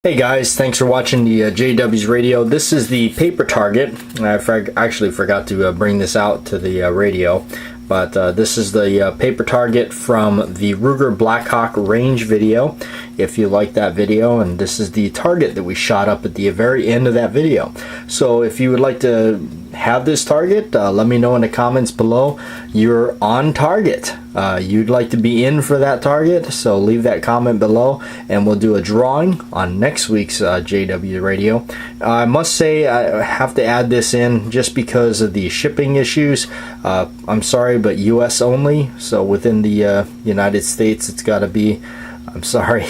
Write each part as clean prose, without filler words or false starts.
Hey guys, thanks for watching the JW's radio. This is the paper target. I actually forgot to bring this out to the radio, but this is the paper target from the Ruger Blackhawk range video. If you like that video, and this is the target that we shot up at the very end of that video. So if you would like to have this target, let me know in the comments below. You're on target. You'd like to be in for that target, so leave that comment below and we'll do a drawing on next week's JW radio. I must say I have to add this in just because of the shipping issues. I'm sorry, but US only, so within the United States it's got to be, I'm sorry,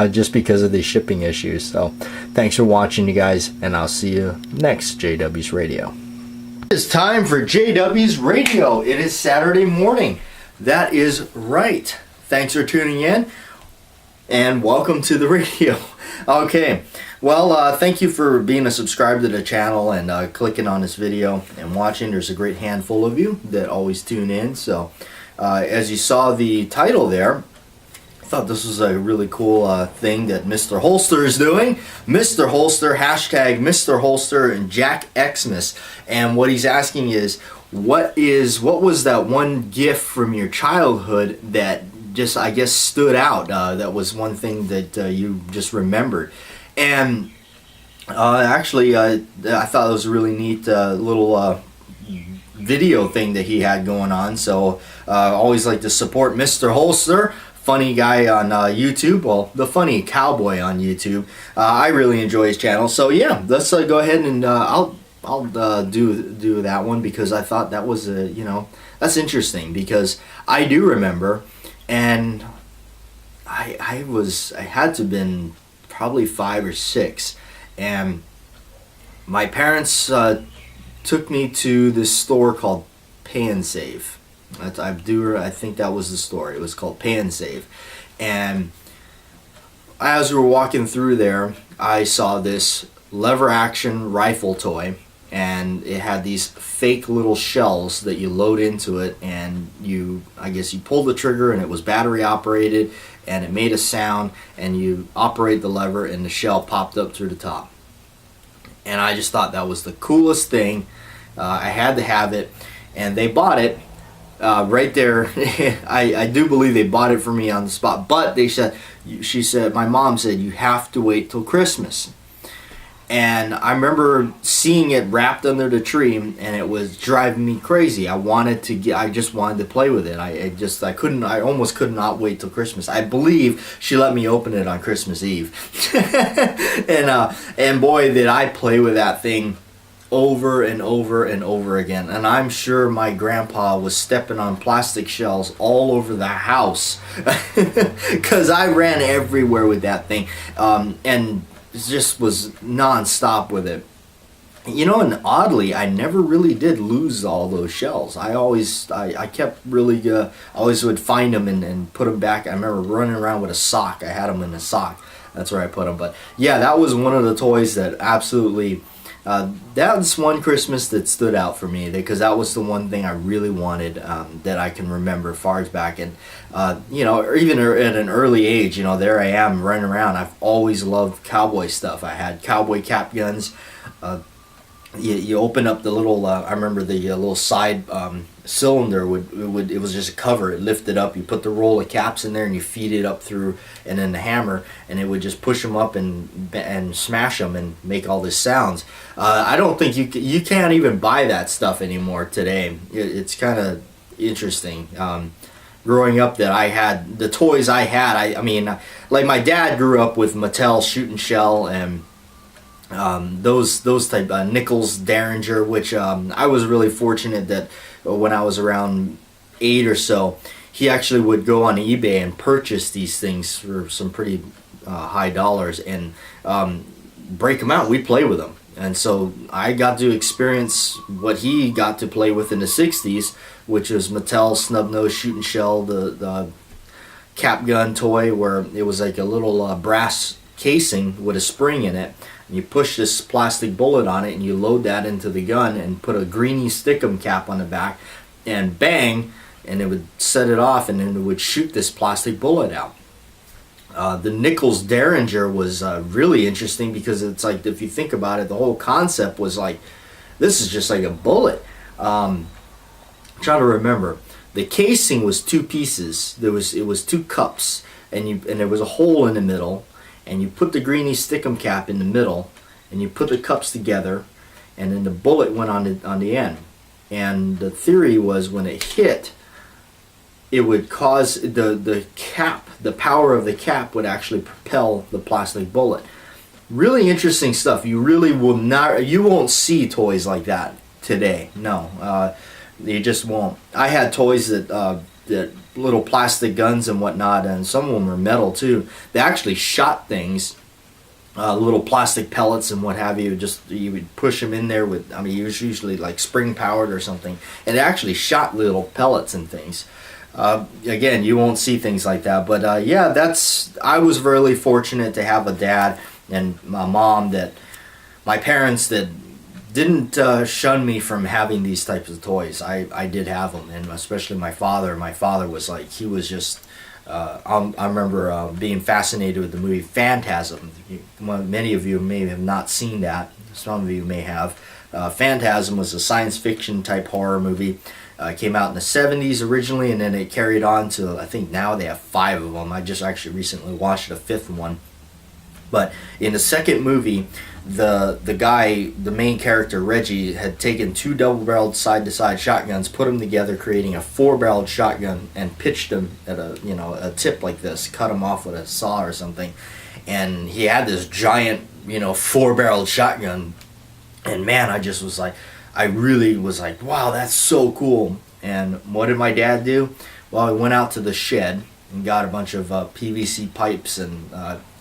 just because of the shipping issues. So thanks for watching, you guys, and I'll see you next JW's radio. It's time for JW's radio. It is Saturday morning. That is right. Thanks for tuning in and welcome to the radio. Okay, well, thank you for being a subscriber to the channel and clicking on this video and watching. There's a great handful of you that always tune in. So as you saw the title there, I thought this was a really cool thing that Mr. Holster is doing. Mr. Holster, hashtag MrHolster&JackXmas. And what he's asking is, what was that one gift from your childhood that just, I guess, stood out? That was one thing that you just remembered. And actually, I thought it was a really neat little video thing that he had going on. So I always like to support Mr. Holster. Funny guy on YouTube, well, the funny cowboy on YouTube. I really enjoy his channel. So yeah, let's go ahead and I'll do that one because I thought that was that's interesting because I do remember, and I had to have been probably 5 or 6, and my parents took me to this store called Pay and Save. I think that was the store. It was called Pay and Save. And as we were walking through there, I saw this lever action rifle toy, and it had these fake little shells that you load into it, and I guess you pulled the trigger and it was battery operated and it made a sound, and you operate the lever and the shell popped up through the top. And I just thought that was the coolest thing. I had to have it, and they bought it. Right there, I do believe they bought it for me on the spot, but my mom said, you have to wait till Christmas. And I remember seeing it wrapped under the tree, and it was driving me crazy. I just wanted to play with it. I almost could not wait till Christmas. I believe she let me open it on Christmas Eve. and boy, did I play with that thing over and over and over again. And I'm sure my grandpa was stepping on plastic shells all over the house because I ran everywhere with that thing, and just was non-stop with it. And oddly, I never really did lose all those shells. I kept really always would find them and put them back. I remember running around with a sock. I had them in a sock. That's where I put them. But yeah, that was one of the toys that absolutely that was one Christmas that stood out for me, because that was the one thing I really wanted, that I can remember far as back. And or even at an early age, there I am running around. I've always loved cowboy stuff. I had cowboy cap guns. You open up the little I remember the little side cylinder it was just a cover. It lifted up, you put the roll of caps in there and you feed it up through, and then the hammer, and it would just push them up and smash them and make all this sounds. I don't think you can't even buy that stuff anymore today. It's kind of interesting. Growing up, that I had the toys I had, I mean, like my dad grew up with Mattel Shoot and Shell and those type Nichols Derringer, which I was really fortunate that when I was around 8 or so, he actually would go on eBay and purchase these things for some pretty high dollars and break them out. We'd play with them, and so I got to experience what he got to play with in the 60s, which was Mattel Snub-Nose Shoot and Shell, the cap gun toy, where it was like a little brass casing with a spring in it. You push this plastic bullet on it and you load that into the gun and put a greeny stickum cap on the back, and bang, and it would set it off, and then it would shoot this plastic bullet out. The Nichols Derringer was really interesting because it's like, if you think about it, the whole concept was like, this is just like a bullet. I'm trying to remember. The casing was two pieces. It was two cups, and there was a hole in the middle, and you put the greenie stickum cap in the middle, and you put the cups together, and then the bullet went on the end. And the theory was, when it hit, it would cause the cap, the power of the cap would actually propel the plastic bullet. Really interesting stuff. You really will not, you won't see toys like that today. No, you just won't. I had toys that little plastic guns and whatnot, and some of them were metal too. They actually shot things, little plastic pellets and what have you. Just, you would push them in there with, I mean, it was usually like spring powered or something, and it actually shot little pellets and things. Again, you won't see things like that, but yeah, I was really fortunate to have a dad and my mom, that my parents that didn't shun me from having these types of toys. I did have them, and especially my father. My father was like, he was just, I remember being fascinated with the movie Phantasm. Many of you may have not seen that. Some of you may have. Phantasm was a science fiction type horror movie. Came out in the 70s originally, and then it carried on to, I think now they have 5 of them. I just actually recently watched the 5th one. But in the second movie, the guy, the main character Reggie, had taken 2 double-barreled side-to-side shotguns, put them together, creating a 4-barreled shotgun, and pitched them at a tip like this, cut them off with a saw or something, and he had this giant 4-barreled shotgun. And man, I just was like, I really was like, wow, that's so cool. And what did my dad do? Well, he went out to the shed and got a bunch of PVC pipes and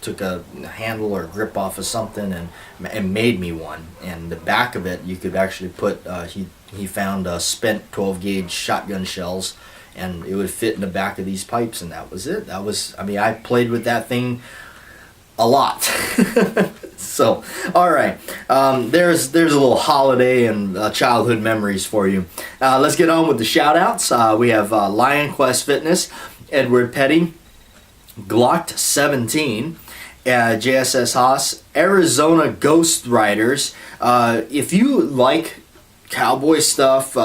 took a handle or grip off of something and made me one. And the back of it, you could actually put, he found spent 12-gauge shotgun shells, and it would fit in the back of these pipes, and that was it. That was, I mean, I played with that thing a lot. So, all right, there's a little holiday and childhood memories for you. Let's get on with the shout outs. We have Lion Quest Fitness, Edward Petty, Glocked 17, JSS Haas, Arizona Ghost Riders. If you like cowboy stuff,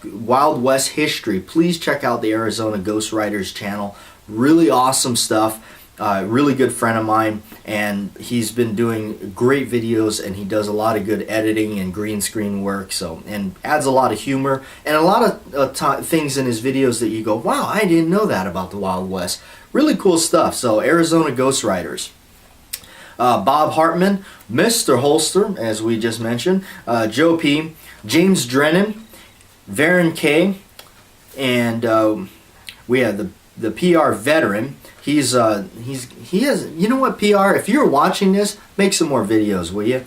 Wild West history, please check out the Arizona Ghost Riders channel. Really awesome stuff. Really good friend of mine, and he's been doing great videos, and he does a lot of good editing and green screen work, so, and adds a lot of humor and a lot of things in his videos that you go, wow, I didn't know that about the Wild West. Really cool stuff. So Arizona Ghost Riders. Bob Hartman, Mr. Holster, as we just mentioned, Joe P, James Drennan, Varen K, and we have the PR veteran. He has, you know what, PR, if you're watching this, make some more videos, will you?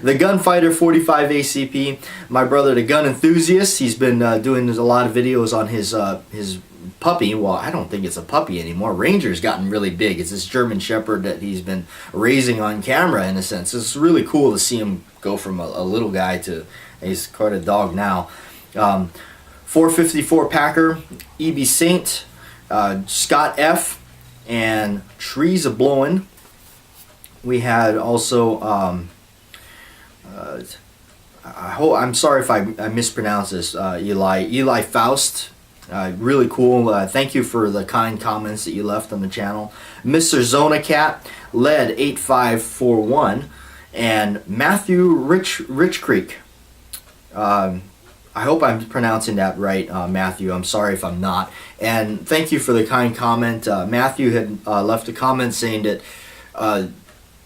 The Gunfighter 45 ACP, my brother, the Gun Enthusiast. He's been doing a lot of videos on his puppy. Well, I don't think it's a puppy anymore. Ranger's gotten really big. It's this German Shepherd that he's been raising on camera, in a sense. It's really cool to see him go from a little guy to, he's quite a dog now. 454 Packer, EB Saint, Scott F, and Trees A Blowin'. We had also I'm sorry if I mispronounce this, Eli Faust. Really cool. Thank you for the kind comments that you left on the channel. Mr. Zona Cat, Led 8541, and Matthew Rich Creek. I hope I'm pronouncing that right, Matthew. I'm sorry if I'm not. And thank you for the kind comment. Matthew had left a comment saying that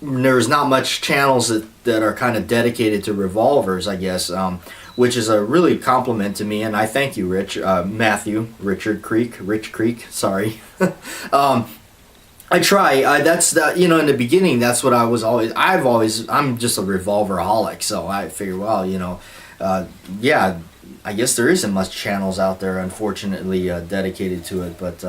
there's not much channels that are kind of dedicated to revolvers, I guess, which is a really compliment to me, and I thank you, Matthew, Rich Creek, sorry. I try. That's in the beginning, that's what I was always. I'm just a revolveraholic, so I figure, well, yeah, I guess there isn't much channels out there, unfortunately, dedicated to it, but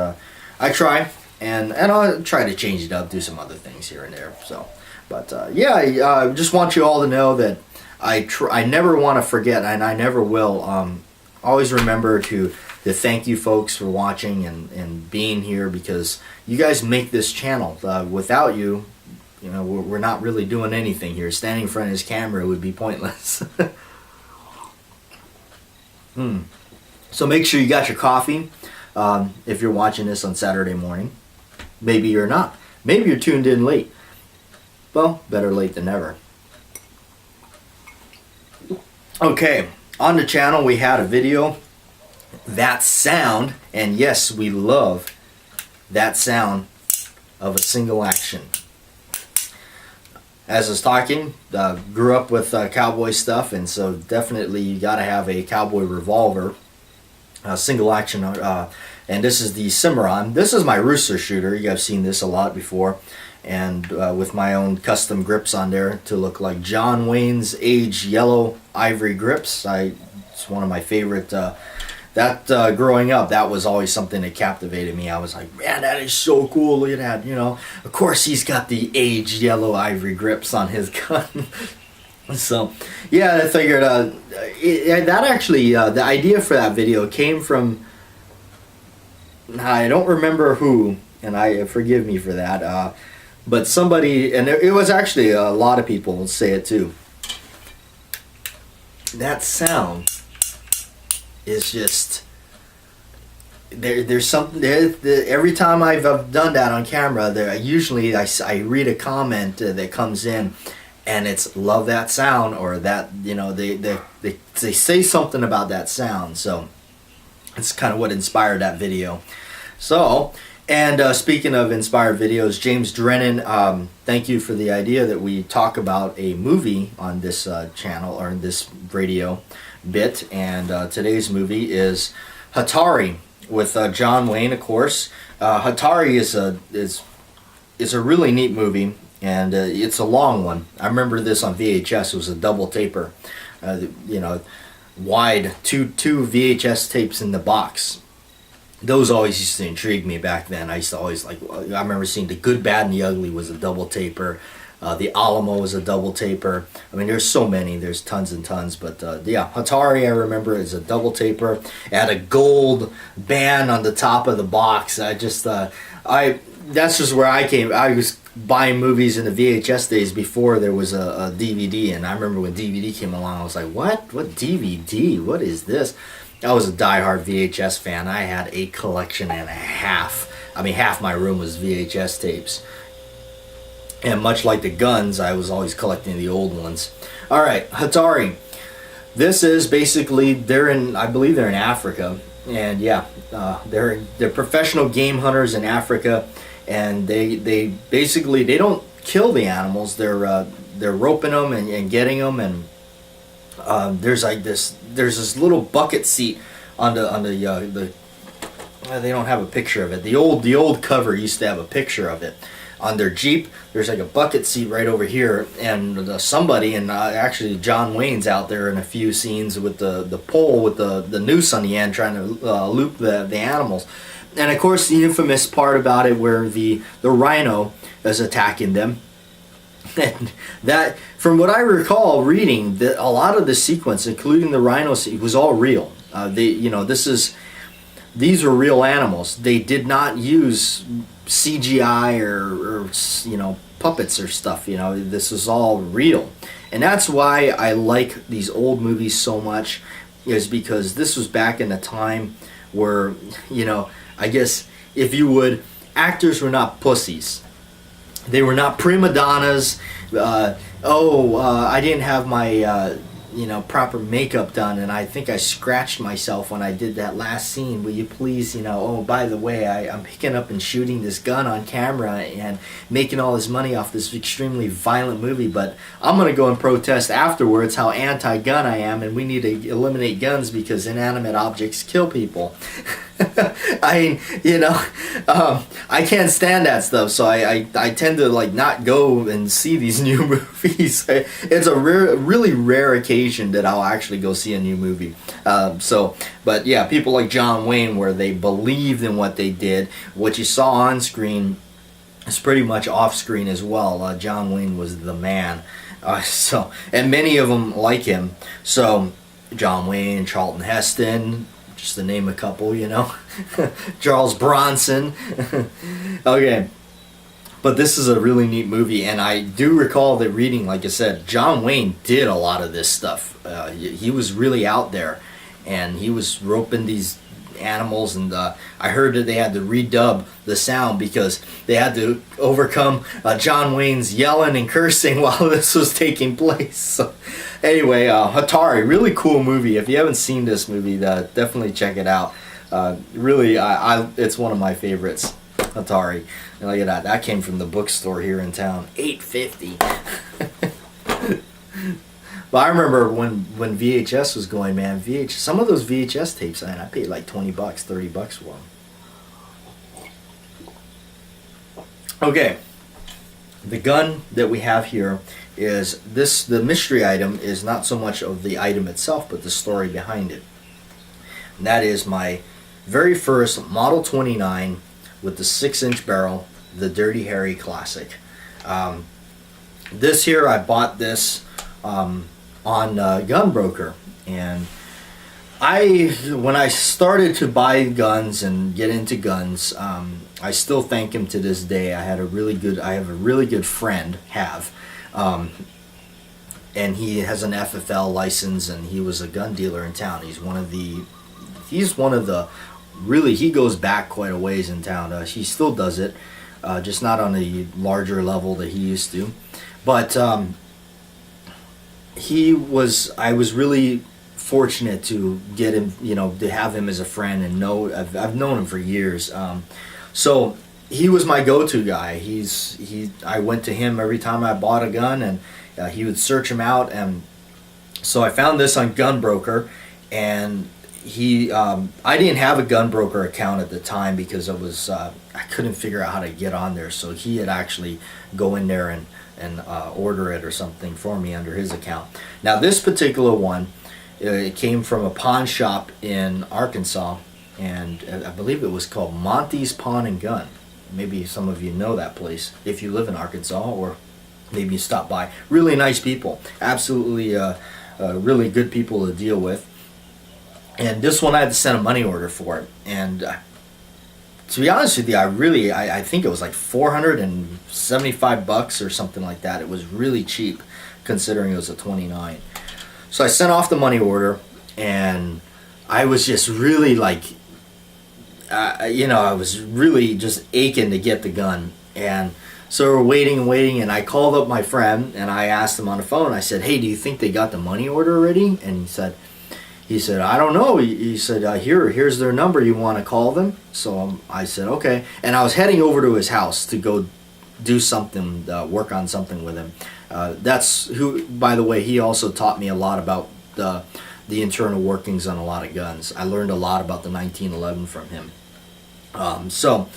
I try, and I'll try to change it up, do some other things here and there. So, but yeah, I just want you all to know that I never want to forget, and I never will, always remember to thank you folks for watching and being here, because you guys make this channel. Without you, you know, we're not really doing anything here. Standing in front of this camera would be pointless. So make sure you got your coffee if you're watching this on Saturday morning. Maybe you're not. Maybe you're tuned in late. Well, better late than never. Okay, on the channel we had a video, that sound, and yes, we love that sound of a single action. As I was talking, grew up with cowboy stuff, and so definitely you got to have a cowboy revolver, single action, and this is the Cimarron. This is my rooster shooter. You guys have seen this a lot before, and with my own custom grips on there to look like John Wayne's aged yellow ivory grips. It's one of my favorite. Growing up, that was always something that captivated me. I was like, man, that is so cool. Look at that, you know. Of course, he's got the aged yellow ivory grips on his gun. So, yeah, I figured that actually, the idea for that video came from, I don't remember who, and forgive me for that, but somebody, and it was actually a lot of people will say it too. That sound is just, there's something there. Every time I've done that on camera, usually I read a comment that comes in, and it's love that sound, or that, you know, they say something about that sound. So it's kind of what inspired that video. So, and speaking of inspired videos, James Drennan, thank you for the idea that we talk about a movie on this channel, or in this radio bit. And today's movie is Hatari, with John Wayne, of course. Hatari is a really neat movie, and it's a long one. I remember this on VHS. It was a double taper, you know, wide, two VHS tapes in the box. Those always used to intrigue me back then. I used to always like, I remember seeing The Good, Bad, and the Ugly was a double taper. The Alamo was a double taper. I mean, there's so many. There's tons and tons. But yeah, Hatari, I remember, is a double taper. It had a gold band on the top of the box. That's just where I came. I was buying movies in the VHS days before there was a DVD. And I remember when DVD came along, I was like, what DVD? What is this? I was a diehard VHS fan. I had a collection and a half. I mean, half my room was VHS tapes. And much like the guns, I was always collecting the old ones. All right, Hatari. This is basically, I believe they're in Africa. And yeah, they're professional game hunters in Africa. And they basically, they don't kill the animals. They're roping them and getting them. And there's this little bucket seat on the they don't have a picture of it. The old cover used to have a picture of it. On their Jeep, there's like a bucket seat right over here, and somebody, and actually John Wayne's out there in a few scenes with the pole with the noose on the end, trying to loop the animals. And of course, the infamous part about it where the rhino is attacking them. And that, from what I recall reading, that a lot of the sequence, including the rhino sequence, was all real. These were real animals. They did not use CGI or you know, puppets or stuff. You know, this is all real. And that's why I like these old movies so much, is because this was back in the time where, you know, I guess if you would, actors were not pussies. They were not prima donnas. I didn't have my you know, proper makeup done, and I think I scratched myself when I did that last scene. Will you please, you know, oh, by the way, I'm picking up and shooting this gun on camera and making all this money off this extremely violent movie, but I'm going to go and protest afterwards how anti-gun I am, and we need to eliminate guns because inanimate objects kill people. I mean, you know, I can't stand that stuff, so I tend to like not go and see these new movies. It's a really rare occasion that I'll actually go see a new movie. But yeah, people like John Wayne, where they believed in what they did. What you saw on screen is pretty much off screen as well. John Wayne was the man. And many of them like him. So John Wayne, Charlton Heston, just to name a couple, you know. Charles Bronson. Okay. But this is a really neat movie, and I do recall that reading, like I said, John Wayne did a lot of this stuff. He was really out there, and he was roping these animals, and I heard that they had to redub the sound because they had to overcome John Wayne's yelling and cursing while this was taking place. So, anyway, Hatari, really cool movie. If you haven't seen this movie, definitely check it out. Really, it's one of my favorites. Hatari. And look at that. That came from the bookstore here in town. $8.50. But I remember when VHS was going, man. Some of those VHS tapes, I paid like $20, $30 for them. Okay. The gun that we have here is this. The mystery item is not so much of the item itself, but the story behind it. And that is my very first Model 29 with the 6-inch barrel, the Dirty Harry Classic. This here, I bought this on Gunbroker, and when I started to buy guns and get into guns, I still thank him to this day. I have a really good friend, and he has an FFL license, and he was a gun dealer in town. He's one of the really, he goes back quite a ways in town. He still does it, just not on a larger level that he used to. But I was really fortunate to get him, to have him as a friend, and I've known him for years. So he was my go-to guy. I went to him every time I bought a gun, and he would search them out. And so I found this on Gunbroker, and I didn't have a Gunbroker account at the time because I couldn't figure out how to get on there. So he had actually go in there and order it or something for me under his account. Now this particular one, it came from a pawn shop in Arkansas, and I believe it was called Monty's Pawn and Gun. Maybe some of you know that place if you live in Arkansas, or maybe you stop by. Really nice people, absolutely really good people to deal with. And this one I had to send a money order for it, and to be honest with you, I think it was like $475 or something like that. It was really cheap considering it was a 29. So I sent off the money order, and I was just really like, I was really just aching to get the gun. And so we're waiting, and I called up my friend, and I asked him on the phone. I said, "Hey, do you think they got the money order already?" And he said, "I don't know." He said, here's their number. You want to call them? So I said, okay. And I was heading over to his house to go do something, work on something with him. That's who, by the way, he also taught me a lot about the internal workings on a lot of guns. I learned a lot about the 1911 from him. So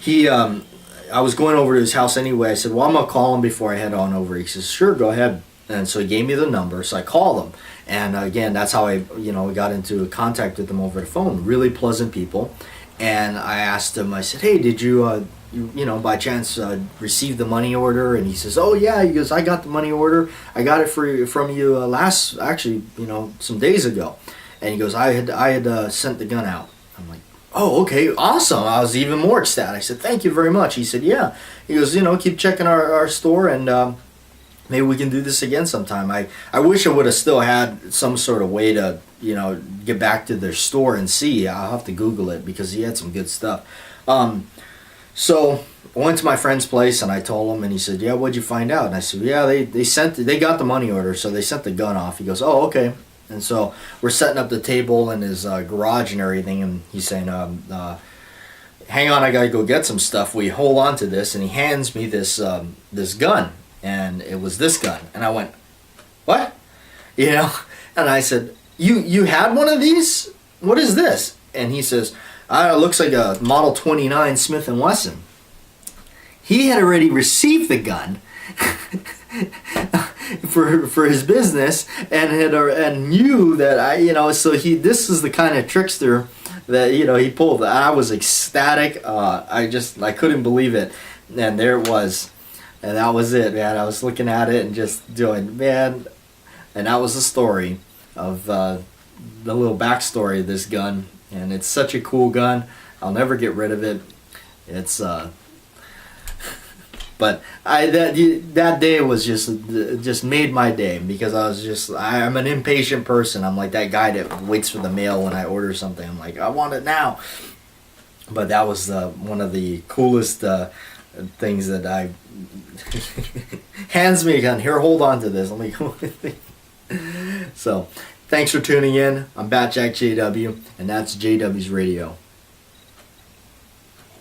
I was going over to his house anyway. I said, well, I'm going to call him before I head on over. He says, sure, go ahead. And so he gave me the number, so I called him. And again, that's how I got into contact with them over the phone. Really pleasant people. And I asked him, I said, hey, did you by chance receive the money order? And he says, oh yeah. He goes, I got the money order. I got it from you some days ago. And he goes, I had sent the gun out. I'm like, oh, okay, awesome. I was even more ecstatic. I said, thank you very much. He said, yeah. He goes, keep checking our store, and maybe we can do this again sometime. I wish I would have still had some sort of way to, get back to their store and see. I'll have to Google it because he had some good stuff. So I went to my friend's place and I told him, and he said, yeah, what'd you find out? And I said, yeah, they got the money order, so they sent the gun off. He goes, oh, okay. And so we're setting up the table in his garage and everything, and he's saying, hang on, I gotta go get some stuff. We hold on to this, and he hands me this gun. And it was this gun. And I went, what? And I said, you had one of these? What is this? And he says, it looks like a Model 29 Smith & Wesson. He had already received the gun for his business, and knew that this is the kind of trickster that he pulled. I was ecstatic. I couldn't believe it. And there it was. And that was it, man. I was looking at it and just doing, man. And that was the story of the little backstory of this gun, and it's such a cool gun. I'll never get rid of it. It's but that day was just made my day, because I'm an impatient person. I'm like that guy that waits for the mail when I order something. I'm like, I want it now. But that was one of the coolest things that I hands me a gun. Here, hold on to this. Let me go. So, thanks for tuning in. I'm BATJAC J.W, and that's J.W.'s Radio.